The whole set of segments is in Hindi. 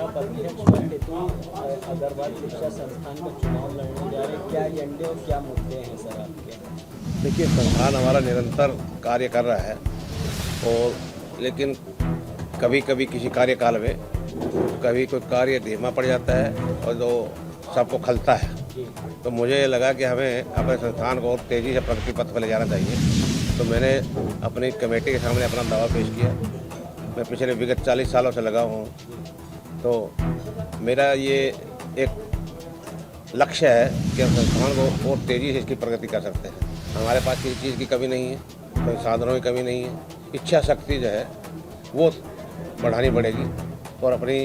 आप अध्यक्ष हेतु अग्रवाल शिक्षा संस्थान का चुनाव लड़ने जा रहे हैं, क्या एजेंडे और क्या मुद्दे हैं सर आपके? देखिए, संस्थान हमारा निरंतर कार्य कर रहा है और लेकिन कभी कभी किसी कार्यकाल में कभी कोई कार्य धीमा पड़ जाता है और जो सबको खलता है, तो मुझे लगा कि हमें अपने संस्थान को और तेज़ी से प्रगति पथ पर ले जाना चाहिए। तो मैंने अपनी कमेटी के सामने अपना दावा पेश किया। मैं पिछले विगत 40 सालों से लगा हूँ, तो मेरा ये एक लक्ष्य है कि हम संस्थान को और तेज़ी से इसकी प्रगति कर सकते हैं। हमारे पास किसी चीज़ की कमी नहीं है, कोई साधनों की कमी नहीं है। इच्छा शक्ति जो है वो बढ़ानी पड़ेगी और अपनी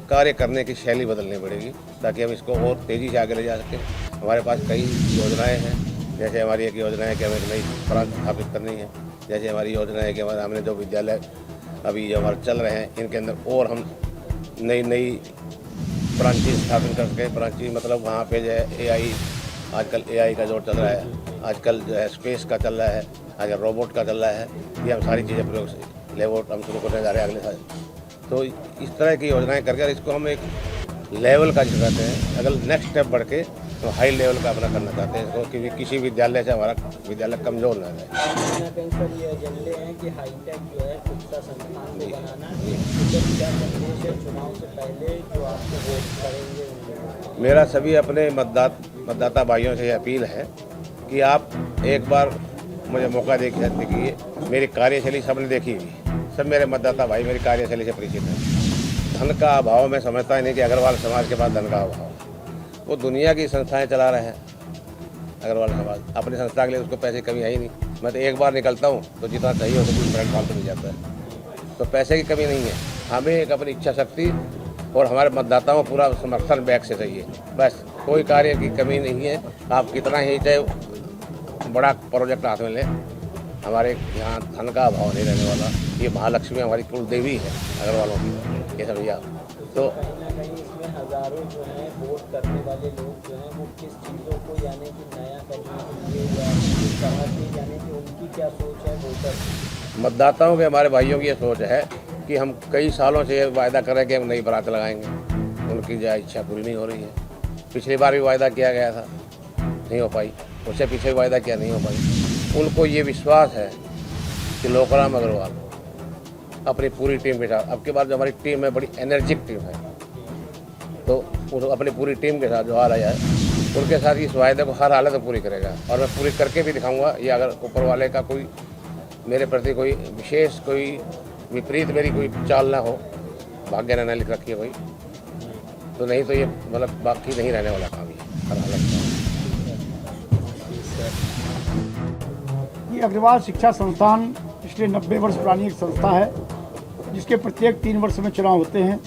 कार्य करने की शैली बदलनी पड़ेगी ताकि हम इसको और तेज़ी से आगे ले जा सकें। हमारे पास कई योजनाएं हैं, जैसे हमारी एक योजना है कि हमें एक नई ब्रांच स्थापित करनी है। जैसे हमारी योजना है कि हमने जो विद्यालय अभी जो हमारे चल रहे हैं इनके अंदर और हम नई ब्रांचेज स्थापित कर सकें। ब्रांचेज मतलब वहाँ पे जो है AI, आजकल AI का जोर चल रहा है, आजकल जो है स्पेस का चल रहा है, आजकल रोबोट का चल रहा है। ये हम सारी चीज़ें प्रयोग से लेवोट हम शुरू करने जा रहे हैं अगले साल। तो इस तरह की योजनाएं करके इसको हम एक लेवल का जो कहते हैं, अगर नेक्स्ट स्टेप बढ़ के तो हाई लेवल का अपना करना चाहते हैं इसको, क्योंकि किसी विद्यालय से हमारा विद्यालय कमज़ोर ना रहे। कहीं सर ये एजेंडे हैं कि हाईटेक जो है शिक्षा संस्थान को बनाना, तो क्या संदेश है चुनाव से पहले जो आपको वोट करेंगे? मेरा सभी अपने मतदाता भाइयों से अपील है कि आप एक बार मुझे मौका देखिए। मेरी कार्यशैली सबने देखी हुई, सब मेरे मतदाता भाई मेरी कार्यशैली से परिचित हैं। धन का अभाव मैं समझता ही नहीं कि अग्रवाल समाज के पास धन का अभाव। वो दुनिया की संस्थाएं चला रहे हैं। अग्रवाल समाज अपनी संस्था के लिए उसको पैसे की कमी है ही नहीं। मैं तो एक बार निकलता हूँ तो जितना चाहिए उसे कुछ प्लेटफॉर्म पर मिल जाता है। तो पैसे की कमी नहीं है, हमें एक अपनी इच्छा शक्ति और हमारे मतदाताओं को पूरा समर्थन बैक से चाहिए। बस कोई कार्य की कमी नहीं है। आप कितना ही चाहे बड़ा प्रोजेक्ट हाथ में लें, हमारे यहाँ धन का अभाव नहीं रहने वाला। ये महालक्ष्मी हमारी कुल देवी है अग्रवालों की, ये समझिए। तो कहीं ना कहीं इसमें हजारों जो हैं वोट करने वाले लोग जो हैं वो किस चीज़ों को यानी कि नया करने के लिए या किस तरह की यानी कि उनकी क्या सोच है वोटर? मतदाताओं के हमारे भाइयों की ये सोच है कि हम कई सालों से ये वायदा कर रहे हैं कि हम नई बारात लगाएंगे, उनकी जो इच्छा पूरी नहीं हो रही है। पिछली बार भी वायदा किया गया था, नहीं हो पाई। उससे पीछे भी वायदा किया, नहीं हो पाई। उनको ये विश्वास है कि लोकराम अग्रवाल अपनी पूरी टीम के साथ, अब की बार जो हमारी टीम है बड़ी एनर्जिक टीम है, तो उस अपनी पूरी टीम के साथ जो आ रहा है उनके साथ इस वायदे को हर हालत में पूरी करेगा और मैं पूरी करके भी दिखाऊंगा। ये अगर ऊपर वाले का कोई मेरे प्रति कोई विशेष कोई विपरीत मेरी कोई चाल ना हो, भाग्य ने लिख रखी है कोई, तो नहीं तो ये मतलब बाकी नहीं रहने वाला काम है हर हालत में। ये अग्रवाल शिक्षा संस्थान पिछले 90 वर्ष पुरानी एक संस्था है जिसके प्रत्येक 3 वर्ष में चुनाव होते हैं।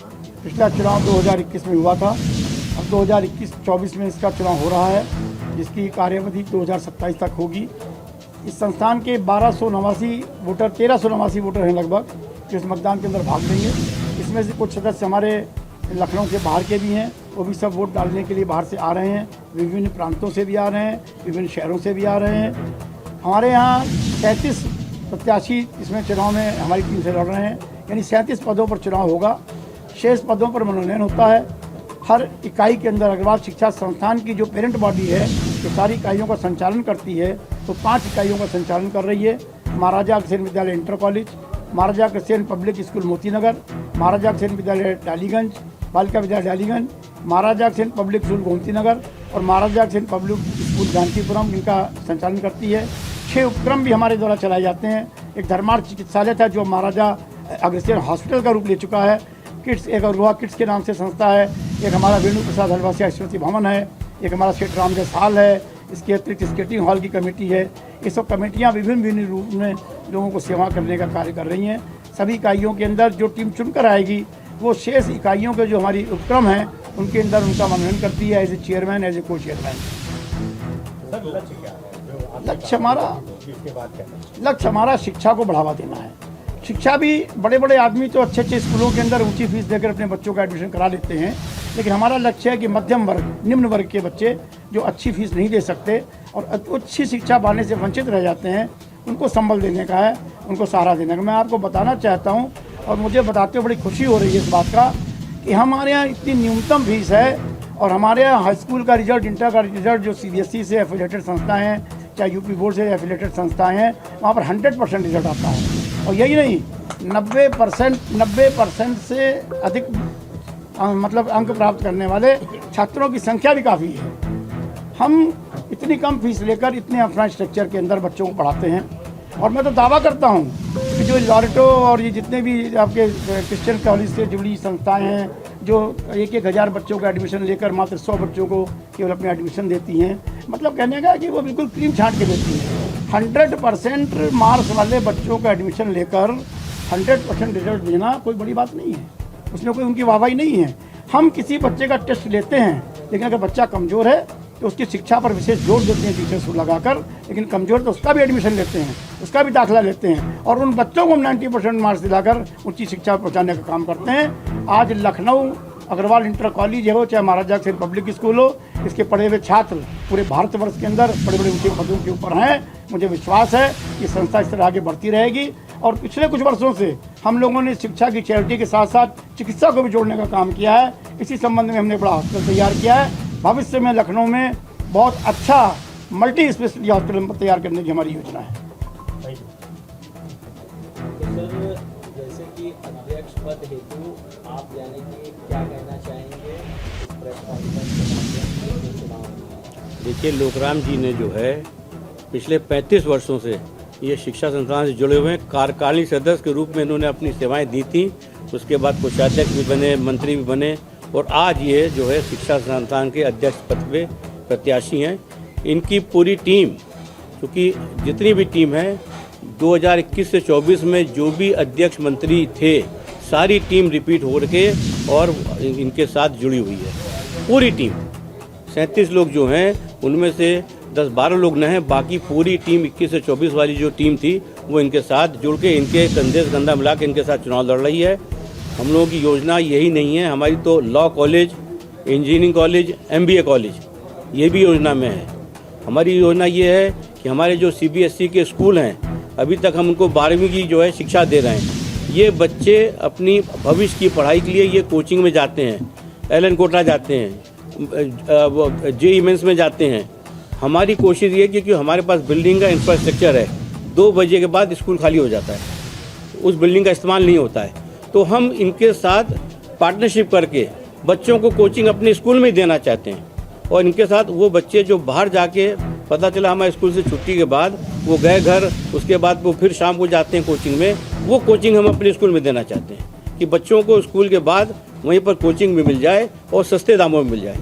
पिछला चुनाव 2021 में हुआ था, अब 2021-24 में इसका चुनाव हो रहा है, जिसकी कार्यवधि 2027 तक होगी। इस संस्थान के 1289 वोटर 1389 वोटर हैं लगभग जो इस मतदान के अंदर भाग लेंगे। इसमें से कुछ सदस्य हमारे लखनऊ के बाहर के भी हैं, वो भी सब वोट डालने के लिए बाहर से आ रहे हैं, विभिन्न प्रांतों से भी आ रहे हैं, विभिन्न शहरों से भी आ रहे हैं। हमारे यहाँ 37 प्रत्याशी इसमें चुनाव में हमारी टीम से लड़ रहे हैं, यानी 37 पदों पर चुनाव होगा। शेष पदों पर मनोनयन होता है। हर इकाई के अंदर अग्रवाल शिक्षा संस्थान की जो पेरेंट बॉडी है जो सारी इकाइयों का संचालन करती है, तो 5 इकाइयों का संचालन कर रही है। महाराजा अग्रसेन विद्यालय inter college, Maharaja Agrasen public school Motinagar, Maharaja Agrasen विद्यालय डालीगंज, बालिका विद्यालय डालीगंज, महाराजा अग्रसेन पब्लिक स्कूल गोमतीनगर और महाराजा अग्रसेन पब्लिक स्कूल जानकीपुरम, इनका संचालन करती है। 6 उपक्रम भी हमारे द्वारा चलाए जाते हैं। एक धर्मार्थ चिकित्सालय था जो महाराजा अग्रसेन हॉस्पिटल का रूप ले चुका है। किड्स, एक अरुआ किड्स के नाम से संस्था है। एक हमारा वेणु प्रसाद हलवासिया स्मृति भवन है। एक हमारा सेठ रामजस हॉल है। इसके अतिरिक्त स्केटिंग हॉल की कमेटी है। ये सब कमेटियाँ विभिन्न रूप में लोगों को सेवा करने का कार्य कर रही हैं। सभी इकाइयों के अंदर जो टीम चुनकर आएगी वो शेष इकाइयों के जो हमारी उपक्रम हैं उनके अंदर उनका मनोनयन करती है as a chairman, as a co chairman. लक्ष्य हमारा शिक्षा को बढ़ावा देना है। शिक्षा भी बड़े बड़े आदमी तो अच्छे अच्छे स्कूलों के अंदर ऊंची फीस देकर अपने बच्चों का एडमिशन करा लेते हैं, लेकिन हमारा लक्ष्य है कि मध्यम वर्ग, निम्न वर्ग के बच्चे जो अच्छी फीस नहीं दे सकते और अच्छी शिक्षा पाने से वंचित रह जाते हैं, उनको संबल देने का है, उनको सहारा देने का। मैं आपको बताना चाहता हूँ और मुझे बताते हुए बड़ी खुशी हो रही है इस बात का कि हमारे यहाँ इतनी न्यूनतम फीस है और हमारे यहाँ हाई स्कूल का रिजल्ट, इंटर का रिजल्ट जो CBSE से एफिलेटेड संस्थाएं हैं, चाहे यूपी बोर्ड से एफिलेटेड संस्थाएं हैं, वहाँ पर 100% रिजल्ट आता है। और यही नहीं, 90% से अधिक मतलब अंक प्राप्त करने वाले छात्रों की संख्या भी काफ़ी है। हम इतनी कम फीस लेकर इतने इंफ्रास्ट्रक्चर के अंदर बच्चों को पढ़ाते हैं। और मैं तो दावा करता हूँ कि जो लॉरेटो और ये जितने भी आपके क्रिश्चियन कॉलेज से जुड़ी संस्थाएं हैं, जो 1-1 हज़ार बच्चों का एडमिशन लेकर मात्र 100 बच्चों को केवल अपने एडमिशन देती हैं, मतलब कहने का कि वो बिल्कुल क्रीम छांट के देती हैं। 100% मार्क्स वाले बच्चों का एडमिशन लेकर 100% रिजल्ट देना कोई बड़ी बात नहीं है, उसमें कोई उनकी वाहवाही नहीं है। हम किसी बच्चे का टेस्ट लेते हैं, लेकिन अगर बच्चा कमज़ोर है तो उसकी शिक्षा पर विशेष जोर देते हैं टीचर्स को लगाकर, लेकिन कमज़ोर तो उसका भी एडमिशन लेते हैं, उसका भी दाखिला लेते हैं और उन बच्चों को हम 90% मार्क्स दिलाकर उच्च शिक्षा पहुंचाने का काम करते हैं। आज लखनऊ अग्रवाल इंटर कॉलेज हो, चाहे महाराजा से पब्लिक स्कूल हो, इसके पढ़े हुए छात्र पूरे भारतवर्ष के अंदर बड़े बड़े ऊंचे पदों के ऊपर हैं। मुझे विश्वास है कि संस्था इस तरह आगे बढ़ती रहेगी। और पिछले कुछ वर्षों से हम लोगों ने शिक्षा की चैरिटी के साथ साथ चिकित्सा को भी जोड़ने का काम किया है। इसी संबंध में हमने बड़ा हॉस्पिटल तैयार किया है। भविष्य में लखनऊ में बहुत अच्छा मल्टी स्पेशलिटी हॉस्पिटल तैयार करने की हमारी योजना है। तो सर, जैसे कि अध्यक्ष पद हेतु आप यानी कि क्या कहना चाहेंगे इस प्रेस कॉन्फ्रेंस के माध्यम से चुनाव में? देखिए, लोकराम जी ने जो है पिछले 35 वर्षों से ये शिक्षा संस्थान से जुड़े हुए हैं। कार्यकारिणी सदस्य के रूप में इन्होंने अपनी सेवाएं दी थी, उसके बाद कोषाध्यक्ष भी बने, मंत्री भी बने और आज ये जो है शिक्षा संस्थान के अध्यक्ष पद पे प्रत्याशी हैं। इनकी पूरी टीम, क्योंकि जितनी भी टीम है 2021 से 24 में जो भी अध्यक्ष मंत्री थे, सारी टीम रिपीट हो के और इनके साथ जुड़ी हुई है। पूरी टीम 37 लोग जो हैं उनमें से 10-12 लोग न हैं, बाकी पूरी टीम 21 से 24 वाली जो टीम थी वो इनके साथ जुड़ के इनके कंधे से कंधा मिला के इनके साथ चुनाव लड़ रही है। हम लोगों की योजना यही नहीं है, हमारी तो law college, engineering college, MBA college ये भी योजना में है। हमारी योजना ये है कि हमारे जो CBSE के स्कूल हैं, अभी तक हम उनको 12वीं की जो है शिक्षा दे रहे हैं। ये बच्चे अपनी भविष्य की पढ़ाई के लिए ये कोचिंग में जाते हैं, एलन कोटा जाते हैं, JEE मेंस में जाते हैं। हमारी कोशिश ये कि हमारे पास बिल्डिंग का इंफ्रास्ट्रक्चर है, 2 बजे के बाद स्कूल खाली हो जाता है, उस बिल्डिंग का इस्तेमाल नहीं होता है। तो हम इनके साथ पार्टनरशिप करके बच्चों को कोचिंग अपने स्कूल में देना चाहते हैं और इनके साथ वो बच्चे जो बाहर जाके पता चला हमारे स्कूल से छुट्टी के बाद वो गए घर, उसके बाद वो फिर शाम को जाते हैं कोचिंग में, वो कोचिंग हम अपने स्कूल में देना चाहते हैं कि बच्चों को स्कूल के बाद वहीं पर कोचिंग भी मिल जाए और सस्ते दामों में मिल जाए।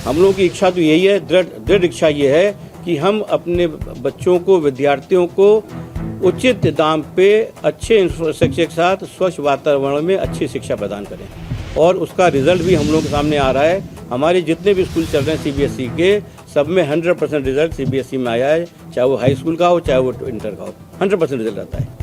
हम लोगों की इच्छा तो यही है, दृढ़ इच्छा ये है कि हम अपने बच्चों को, विद्यार्थियों को उचित दाम पे अच्छे इंफ्रास्ट्रक्चर के साथ स्वच्छ वातावरण में अच्छी शिक्षा प्रदान करें और उसका रिजल्ट भी हम लोगों के सामने आ रहा है। हमारे जितने भी स्कूल चल रहे हैं CBSE के, सब में 100% रिजल्ट CBSE में आया है, चाहे वो हाई स्कूल का हो चाहे वो इंटर का हो, 100% रिजल्ट आता है।